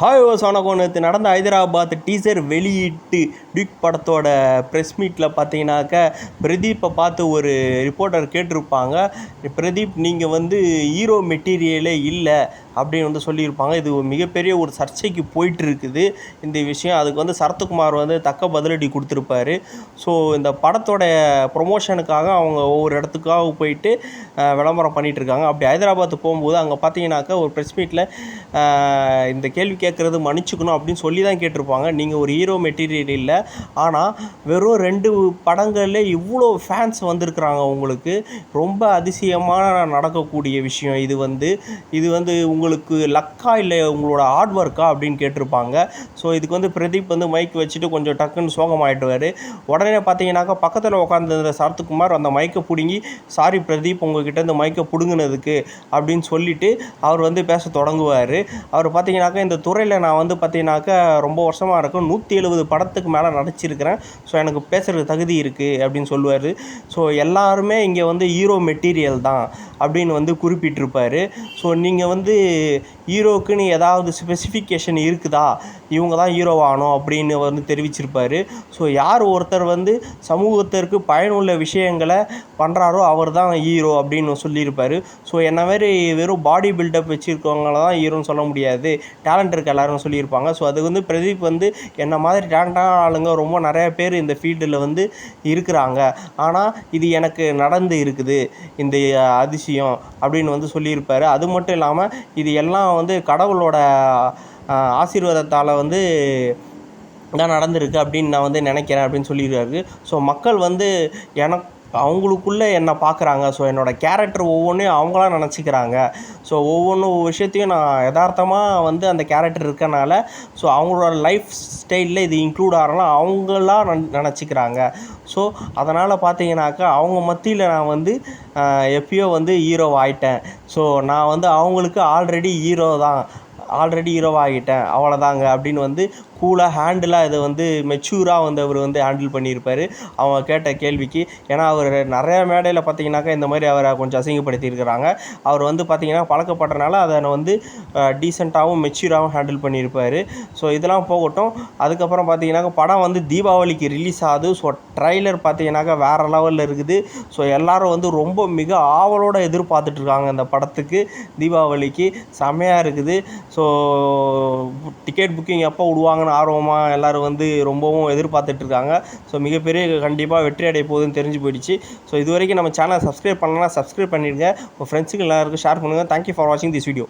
Hi வணக்கம். நேற்று நடந்த ஹைதராபாத் டீசர் வெளியிட்டு டியூக் படத்தோட ப்ரெஸ் மீட்டில் பார்த்தீங்கன்னாக்கா பிரதீப்பை பார்த்து ஒரு ரிப்போர்ட்டர் கேட்டிருப்பாங்க, பிரதீப் நீங்கள் வந்து ஹீரோ மெட்டீரியலே இல்லை அப்படின்னு சொல்லியிருப்பாங்க. இது மிகப்பெரிய ஒரு சர்ச்சைக்கு போயிட்டுருக்குது இந்த விஷயம். அதுக்கு சரத்குமார் தக்க பதிலடி கொடுத்துருப்பாரு. ஸோ இந்த படத்தோட ப்ரொமோஷனுக்காக அவங்க ஒவ்வொரு இடத்துக்காக போயிட்டு விளம்பரம் பண்ணிகிட்ருக்காங்க. அப்படி ஹைதராபாத் போகும்போது அங்கே பார்த்தீங்கன்னாக்கா ஒரு ப்ரெஸ் மீட்டில் இந்த கேள்வி கேட்குறது மன்னிச்சுக்கணும் அப்படின்னு சொல்லி தான் கேட்டிருப்பாங்க. நீங்கள் ஒரு ஹீரோ மெட்டீரியல் இல்லை, ஆனால் வெறும் 2 படங்களில் இவ்வளோ ஃபேன்ஸ் வந்திருக்கிறாங்க உங்களுக்கு, ரொம்ப அதிசயமான நடக்கக்கூடிய விஷயம் இது உங்களுக்கு லக்கா இல்லை உங்களோட ஹார்ட் ஒர்க்கா அப்படின்னு கேட்டிருப்பாங்க. ஸோ இதுக்கு பிரதீப் மைக் வச்சுட்டு கொஞ்சம் டக்குன்னு சோகமாயிட்டுவார். உடனே பார்த்தீங்கன்னாக்கா பக்கத்தில் உட்காந்துருந்த சரத்குமார் அந்த மைக்கை பிடுங்கி, சாரி பிரதீப் உங்ககிட்ட இந்த மைக்கை பிடுங்கினதுக்கு அப்படின்னு சொல்லிவிட்டு அவர் பேச தொடங்குவார். அவர் பார்த்தீங்கன்னாக்கா இந்த துறையில் நான் பார்த்தீங்கன்னாக்கா ரொம்ப வருஷமாக இருக்கும், 170 படத்துக்கு மேலே நடிச்சிருக்கிறேன், ஸோ எனக்கு பேசுகிறதுக்கு தகுதி இருக்குது அப்படின்னு சொல்லுவார். ஸோ எல்லாருமே இங்கே ஹீரோ மெட்டீரியல் தான் அப்படின்னு குறிப்பிட்டிருப்பார். ஸோ நீங்கள் ஹீரோக்குன்னு ஏதாவது ஸ்பெசிஃபிகேஷன் இருக்குதா, இவங்க தான் ஹீரோவானோம் அப்படின்னு தெரிவிச்சிருப்பார். ஸோ யார் ஒருத்தர் சமூகத்திற்கு பயனுள்ள விஷயங்களை பண்ணுறாரோ அவர் தான் ஹீரோ அப்படின்னு சொல்லியிருப்பார். ஸோ என்ன மாதிரி வெறும் பாடி பில்டப் வச்சுருக்கவங்கள தான் ஹீரோன்னு சொல்ல முடியாது, டேலண்ட் இருக்க எல்லாரும் சொல்லியிருப்பாங்க. ஸோ அது பிரதீப் என்ன மாதிரி டேலண்டான ஆளுங்க ரொம்ப நிறைய பேர் இந்த ஃபீல்டில் இருக்கிறாங்க, ஆனால் இது எனக்கு நடந்து இருக்குது இந்த அதிசயம் அப்படின்னு சொல்லியிருப்பார். அது மட்டும் இல்லாமல் இது எல்லாம் கடவுளோட ஆசீர்வாதத்தால் தான் நடந்திருக்கு அப்படின்னு நான் நினைக்கிறேன் அப்படின்னு சொல்லியிருக்காரு. ஸோ மக்கள் எனக்கு அவங்களுக்குள்ளே என்னை பார்க்குறாங்க. ஸோ என்னோடய கேரக்டர் ஒவ்வொன்றையும் அவங்களாம் நினச்சிக்கிறாங்க. ஸோ ஒவ்வொரு விஷயத்தையும் நான் யதார்த்தமாக அந்த கேரக்டர் இருக்கனால ஸோ அவங்களோட லைஃப் ஸ்டைலில் இது இன்க்ளூட் ஆகலாம் அவங்களாம் நினச்சிக்கிறாங்க. ஸோ அதனால் பார்த்தீங்கன்னாக்கா அவங்க மத்தியில் நான் எப்பயோ ஹீரோ ஆகிட்டேன். ஸோ நான் அவங்களுக்கு ஆல்ரெடி ஹீரோவாகிட்டேன் அவ்வளோதாங்க அப்படின்னு கூலாக ஹேண்டிலாக இதை மெச்சூராக அவர் ஹேண்டில் பண்ணியிருப்பார் அவங்க கேட்ட கேள்விக்கு. ஏன்னா அவர் நிறையா மேடையில் பார்த்தீங்கன்னாக்கா இந்த மாதிரி அவரை கொஞ்சம் அசிங்கப்படுத்தியிருக்கிறாங்க. அவர் பார்த்தீங்கன்னா பழக்கப்படுறனால அதை டீசெண்டாகவும் மெச்சூராகவும் ஹேண்டில் பண்ணியிருப்பார். ஸோ இதெல்லாம் போகட்டும். அதுக்கப்புறம் பார்த்தீங்கன்னாக்கா படம் தீபாவளிக்கு ரிலீஸ் ஆகுது. ஸோ ட்ரைலர் பார்த்தீங்கன்னாக்கா வேறு லெவலில் இருக்குது. ஸோ எல்லோரும் ரொம்ப மிக ஆவலோடு எதிர்பார்த்துட்ருக்காங்க இந்த படத்துக்கு. தீபாவளிக்கு செம்மையாக இருக்குது. ஸோ டிக்கெட் புக்கிங் எப்போ விடுவாங்கன்னு ஆர்வமாக எல்லோரும் ரொம்பவும் எதிர்பார்த்துட்ருக்காங்க. ஸோ மிகப்பெரிய கண்டிப்பாக வெற்றி அடைய போகுதுன்னு தெரிஞ்சு போயிடுச்சு. ஸோ இது வரைக்கும் நம்ம சேனலை சப்ஸ்கிரைப் பண்ணலாம், சப்ஸ்கிரைப் பண்ணிடுங்க. உங்கள் ஃப்ரெண்ட்ஸுக்கு எல்லாருக்கும் ஷேர் பண்ணுங்கள். தேங்க்யூ ஃபார் வாட்சிங் திஸ் வீடியோ.